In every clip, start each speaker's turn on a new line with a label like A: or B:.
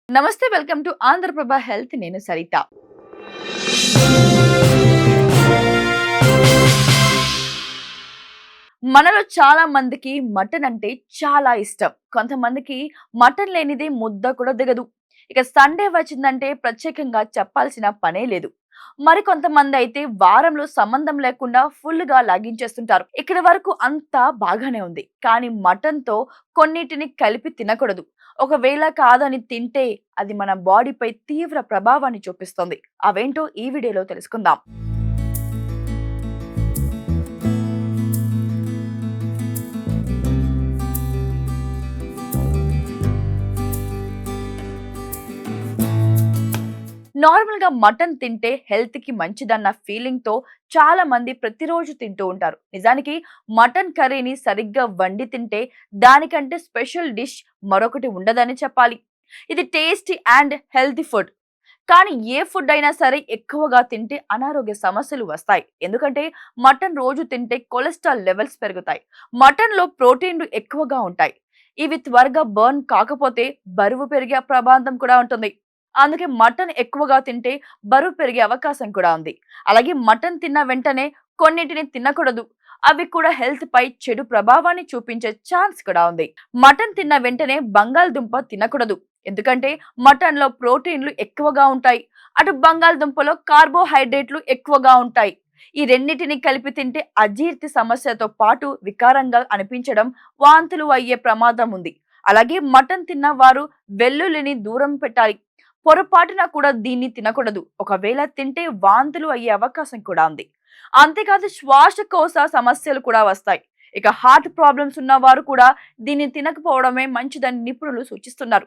A: నమస్తే, welcome to Andhraprabha health. నేను సరిత. మనలో చాలా మందికి మటన్ అంటే చాలా ఇష్టం. కొంతమందికి మటన్ లేనిదే ముద్ద కూడా దిగదు. ఇక సండే వచ్చిందంటే ప్రత్యేకంగా చెప్పాల్సిన పనే లేదు. మరి కొంతమంది అయితే వారంలో సంబంధం లేకుండా ఫుల్ గా లాగించేస్తుంటారు. ఇక్కడ వరకు అంతా బాగానే ఉంది, కానీ మటన్ తో కొన్నిటిని కలిపి తినకూడదు. ఒకవేళ కాదని తింటే అది మన బాడీపై తీవ్ర ప్రభావాన్ని చూపిస్తుంది. అవేంటో ఈ వీడియోలో తెలుసుకుందాం. నార్మల్ గా మటన్ తింటే హెల్త్ కి మంచిదన్న ఫీలింగ్ తో చాలా మంది ప్రతిరోజు తింటూ ఉంటారు. నిజానికి మటన్ కర్రీని సరిగ్గా వండి తింటే దానికంటే స్పెషల్ డిష్ మరొకటి ఉండదని చెప్పాలి. ఇది టేస్టీ అండ్ హెల్తీ ఫుడ్. కానీ ఏ ఫుడ్ అయినా సరే ఎక్కువగా తింటే అనారోగ్య సమస్యలు వస్తాయి. ఎందుకంటే మటన్ రోజు తింటే కొలెస్ట్రాల్ లెవెల్స్ పెరుగుతాయి. మటన్ లో ప్రోటీన్లు ఎక్కువగా ఉంటాయి. ఇవి త్వరగా బర్న్ కాకపోతే బరువు పెరిగే ప్రమాదం కూడా ఉంటుంది. అందుకే మటన్ ఎక్కువగా తింటే బరువు పెరిగే అవకాశం కూడా ఉంది. అలాగే మటన్ తిన్న వెంటనే కొన్నిటిని తినకూడదు. అవి కూడా హెల్త్ పై చెడు ప్రభావాన్ని చూపించే ఛాన్స్ కూడా ఉంది. మటన్ తిన్న వెంటనే బంగాళదుంప తినకూడదు. ఎందుకంటే మటన్ లో ప్రోటీన్లు ఎక్కువగా ఉంటాయి. అటు బంగాళదుంపలో కార్బోహైడ్రేట్లు ఎక్కువగా ఉంటాయి. ఈ రెండింటిని కలిపి తింటే అజీర్తి సమస్యతో పాటు వికారంగా అనిపించడం, వాంతులు అయ్యే ప్రమాదం ఉంది. అలాగే మటన్ తిన్న వారు వెల్లుల్లిని దూరం పెట్టాలి. పొరపాటున కూడా దీన్ని తినకూడదు. ఒకవేళ తింటే వాంతులు అయ్యే అవకాశం కూడా ఉంది. అంతేకాదు శ్వాసకోశ సమస్యలు కూడా వస్తాయి. ఇక హార్ట్ ప్రాబ్లమ్స్ ఉన్న వారు కూడా దీన్ని తినకపోవడమే మంచిదని నిపుణులు సూచిస్తున్నారు.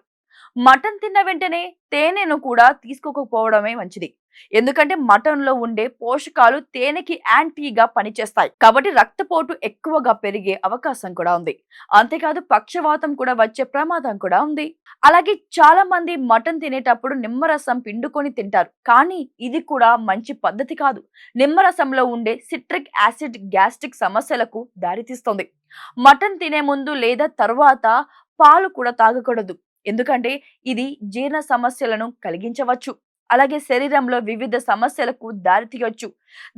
A: మటన్ తిన్న వెంటనే తేనెను కూడా తీసుకోకపోవడమే మంచిది. ఎందుకంటే మటన్ లో ఉండే పోషకాలు తేనెకి యాంటీగా పనిచేస్తాయి. కాబట్టి రక్తపోటు ఎక్కువగా పెరిగే అవకాశం కూడా ఉంది. అంతేకాదు పక్షవాతం కూడా వచ్చే ప్రమాదం కూడా ఉంది. అలాగే చాలా మంది మటన్ తినేటప్పుడు నిమ్మరసం పిండుకొని తింటారు, కానీ ఇది కూడా మంచి పద్ధతి కాదు. నిమ్మరసంలో ఉండే సిట్రిక్ యాసిడ్ గ్యాస్ట్రిక్ సమస్యలకు దారితీస్తుంది. మటన్ తినే ముందు లేదా తర్వాత పాలు కూడా తాగకూడదు. ఎందుకంటే ఇది జీర్ణ సమస్యలను కలిగించవచ్చు. అలాగే శరీరంలో వివిధ సమస్యలకు దారితీయొచ్చు.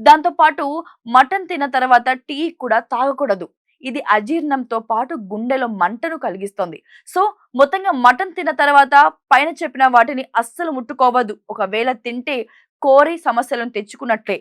A: దాంతో పాటు మటన్ తిన్న తర్వాత టీ కూడా తాగకూడదు. ఇది అజీర్ణంతో పాటు గుండెలో మంటను కలిగిస్తుంది. సో మొత్తంగా మటన్ తిన్న తర్వాత పైన చెప్పిన వాటిని అస్సలు ముట్టుకోవద్దు. ఒకవేళ తింటే కోరి సమస్యలను తెచ్చుకున్నట్లే.